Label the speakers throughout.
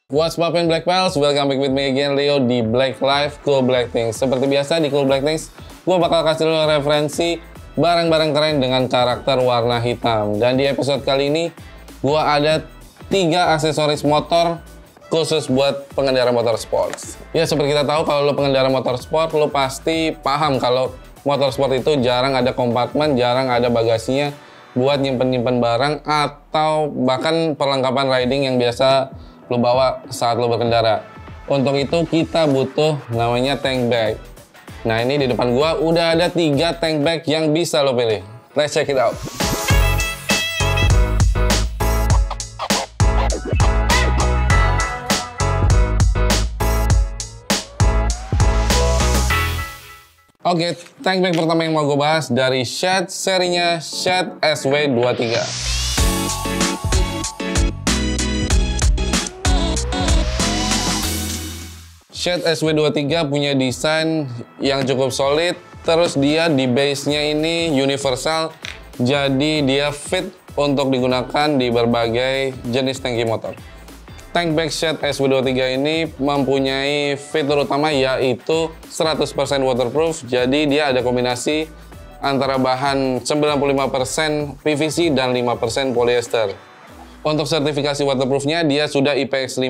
Speaker 1: What's poppin' Black Pals? Welcome back with me again, Leo, di Black Life Cool Black Things. Seperti biasa di Cool Black Things, gue bakal kasih lo referensi barang-barang keren dengan karakter warna hitam. Dan di episode kali ini, gue ada 3 aksesoris motor khusus buat pengendara motor sports. Ya, seperti kita tahu, kalau lo pengendara motor sport, lo pasti paham kalau motor sport itu jarang ada kompartemen, jarang ada bagasinya buat nyimpen-nyimpen barang atau bahkan perlengkapan riding yang biasa lo bawa saat lo berkendara. Untuk itu kita butuh namanya tank bag. Nah, ini di depan gua udah ada 3 tank bag yang bisa lo pilih. Let's check it out. Oke, tank bag pertama yang mau gue bahas dari Shed, serinya Shed SW23. Shed SW23 punya desain yang cukup solid, terus dia di base-nya ini universal, jadi dia fit untuk digunakan di berbagai jenis tangki motor. Tank bag Shed SW23 ini mempunyai fitur utama yaitu 100% waterproof, jadi dia ada kombinasi antara bahan 95% PVC dan 5% polyester. Untuk sertifikasi waterproofnya dia sudah IPX5.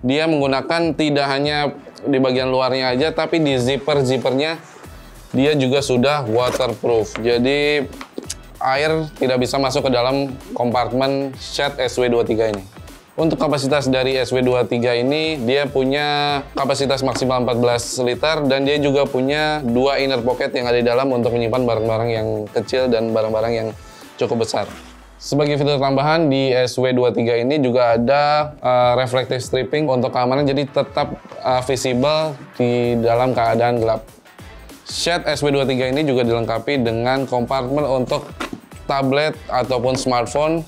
Speaker 1: Dia menggunakan tidak hanya di bagian luarnya aja, tapi di zipper-zippernya dia juga sudah waterproof. Jadi air tidak bisa masuk ke dalam kompartemen Shed SW23 ini. Untuk kapasitas dari SW23 ini, dia punya kapasitas maksimal 14 liter dan dia juga punya 2 inner pocket yang ada di dalam untuk menyimpan barang-barang yang kecil dan barang-barang yang cukup besar. Sebagai fitur tambahan di SW23 ini juga ada reflective stripping untuk keamanan, jadi tetap visible di dalam keadaan gelap. Shed SW23 ini juga dilengkapi dengan kompartemen untuk tablet ataupun smartphone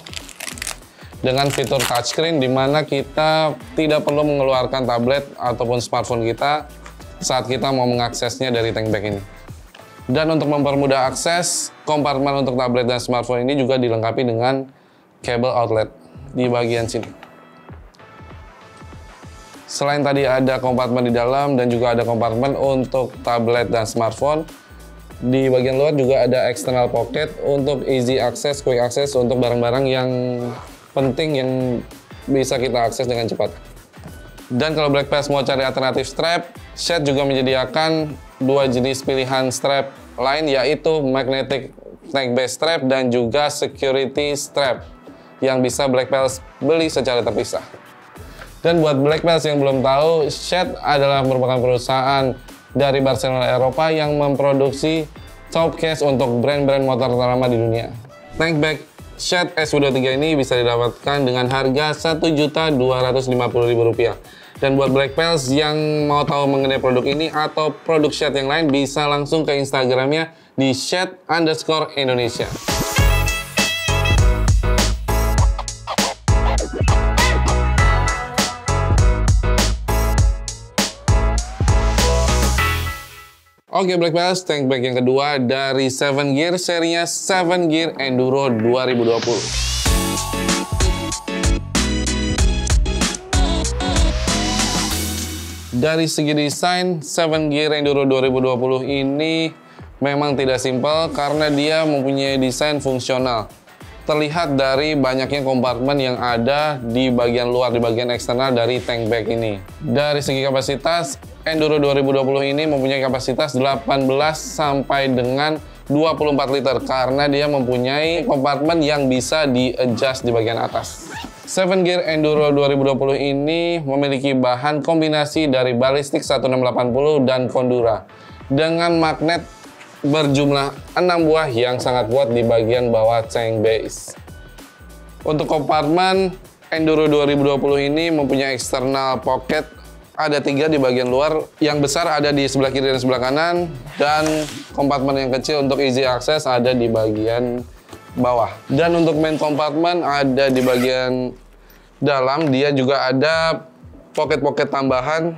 Speaker 1: dengan fitur touchscreen, di mana kita tidak perlu mengeluarkan tablet ataupun smartphone kita saat kita mau mengaksesnya dari tank bag ini. Dan untuk mempermudah akses, kompartemen untuk tablet dan smartphone ini juga dilengkapi dengan kabel outlet di bagian sini. Selain tadi ada kompartemen di dalam dan juga ada kompartemen untuk tablet dan smartphone, di bagian luar juga ada external pocket untuk easy access, quick access untuk barang-barang yang penting yang bisa kita akses dengan cepat. Dan kalau Black Pals mau cari alternatif strap, Shed juga menyediakan 2 jenis pilihan strap lain, yaitu magnetic neck base strap dan juga security strap yang bisa Black Pals beli secara terpisah. Dan buat Black Pals yang belum tahu, Shed adalah merupakan perusahaan dari Barcelona, Eropa yang memproduksi top case untuk brand-brand motor ternama di dunia. Tank bag Shed SW23 ini bisa didapatkan dengan harga Rp1.250.000. Dan buat Black Pals yang mau tahu mengenai produk ini atau produk Shed yang lain, bisa langsung ke Instagramnya di Shed_Indonesia. Oke, Black Pals, tank bag yang kedua dari 7 Gear, serinya 7 Gear Enduro 2020. Dari segi desain, 7 Gear Enduro 2020 ini memang tidak simpel karena dia mempunyai desain fungsional. Terlihat dari banyaknya kompartemen yang ada di bagian luar, di bagian eksternal dari tank bag ini. Dari segi kapasitas, Enduro 2020 ini mempunyai kapasitas 18 sampai dengan 24 liter karena dia mempunyai kompartemen yang bisa di-adjust di bagian atas. 7 Gear Enduro 2020 ini memiliki bahan kombinasi dari balistik 1680 dan Condura dengan magnet berjumlah 6 buah yang sangat kuat di bagian bawah tank base. Untuk kompartemen, Enduro 2020 ini mempunyai external pocket, ada 3 di bagian luar, yang besar ada di sebelah kiri dan sebelah kanan, dan kompartemen yang kecil untuk easy access ada di bagian bawah. Dan untuk main kompartemen ada di bagian dalam, dia juga ada pocket-pocket tambahan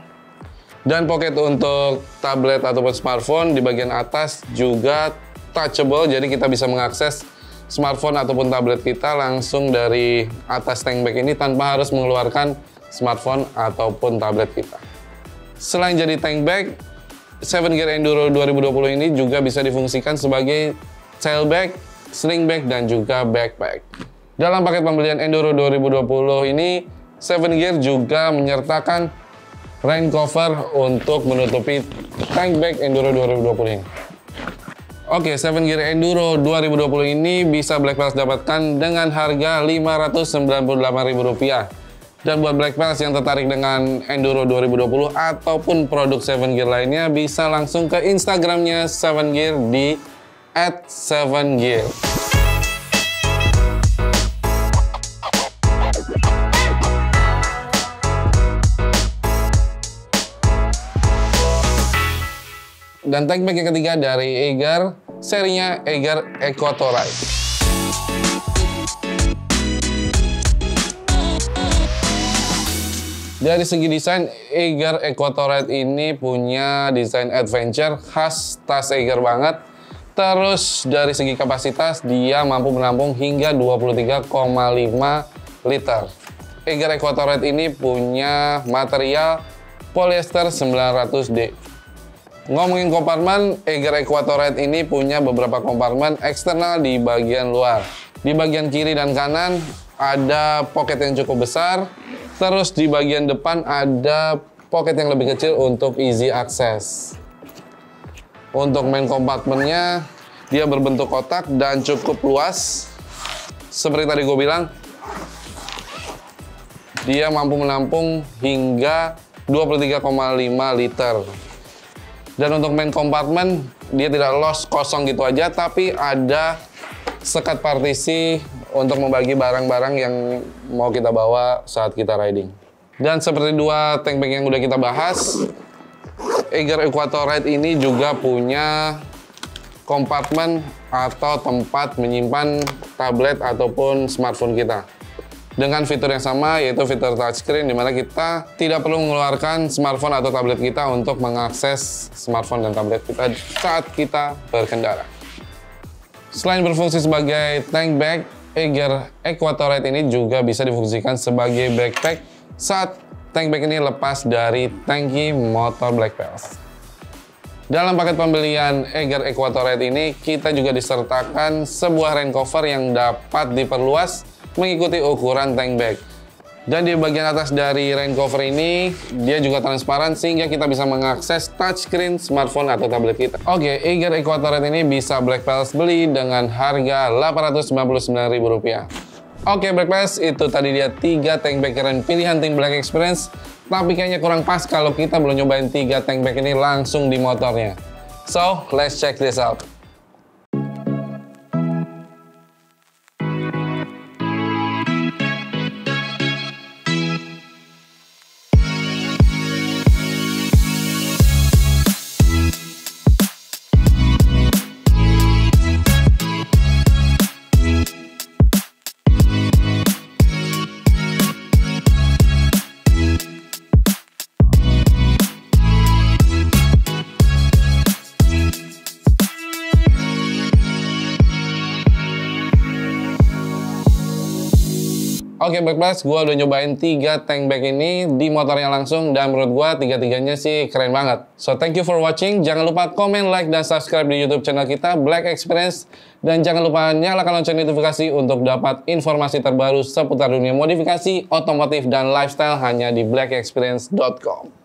Speaker 1: dan pocket untuk tablet ataupun smartphone. Di bagian atas juga touchable, jadi kita bisa mengakses smartphone ataupun tablet kita langsung dari atas tank bag ini tanpa harus mengeluarkan smartphone ataupun tablet kita. Selain jadi tank bag, 7 Gear Enduro 2020 ini juga bisa difungsikan sebagai tailbag, sling bag, dan juga backpack. Dalam paket pembelian Enduro 2020 ini, 7 Gear juga menyertakan rain cover untuk menutupi tank bag Enduro 2020 ini. Oke, 7 Gear Enduro 2020 ini bisa Black Pals dapatkan dengan harga Rp598.000. Dan buat Black Pals yang tertarik dengan Enduro 2020 ataupun produk 7 Gear lainnya, bisa langsung ke Instagramnya 7 Gear di @7gear. Dan tank bag yang ketiga dari Eiger, serinya Eiger EcoTouride. Dari segi desain, Eiger EcoTouride ini punya desain adventure khas tas Eiger banget. Terus dari segi kapasitas, dia mampu menampung hingga 23,5 liter. Eiger EcoTouride ini punya material polyester 900D. Ngomongin kompartemen, Eiger EcoTouride ini punya beberapa kompartemen eksternal di bagian luar. Di bagian kiri dan kanan ada pocket yang cukup besar. Terus di bagian depan ada pocket yang lebih kecil untuk easy access. Untuk main kompartemennya, dia berbentuk kotak dan cukup luas. Seperti tadi gue bilang, dia mampu menampung hingga 23,5 liter. Dan untuk main kompartemen, dia tidak los kosong gitu aja, tapi ada sekat partisi untuk membagi barang-barang yang mau kita bawa saat kita riding. Dan seperti dua tank bag yang udah kita bahas, Eiger EcoTouride ini juga punya kompartemen atau tempat menyimpan tablet ataupun smartphone kita. Dengan fitur yang sama, yaitu fitur touchscreen, di mana kita tidak perlu mengeluarkan smartphone atau tablet kita untuk mengakses smartphone dan tablet kita saat kita berkendara. Selain berfungsi sebagai tank bag, Eiger EcoTouride ini juga bisa difungsikan sebagai backpack saat tank bag ini lepas dari tangki motor Black Pals. Dalam paket pembelian Eiger EcoTouride ini, kita juga disertakan sebuah rain cover yang dapat diperluas mengikuti ukuran tank bag. Dan di bagian atas dari rain cover ini, dia juga transparan sehingga kita bisa mengakses touchscreen smartphone atau tablet kita. Oke, Eiger EcoTouride ini bisa Black Pals beli dengan harga Rp899.000. Oke, Black Pals, itu tadi dia 3 tank bag keren pilihan tim Black Experience. Tapi kayaknya kurang pas kalau kita belum nyobain 3 tank bag ini langsung di motornya. So, let's check this out. Oke, Black Pals, gue udah nyobain 3 tank bag ini di motornya langsung, dan menurut gue 3-tiganya sih keren banget. So, thank you for watching. Jangan lupa komen, like, dan subscribe di YouTube channel kita, Black Experience. Dan jangan lupa nyalakan lonceng notifikasi untuk dapat informasi terbaru seputar dunia modifikasi, otomotif, dan lifestyle hanya di blackexperience.com.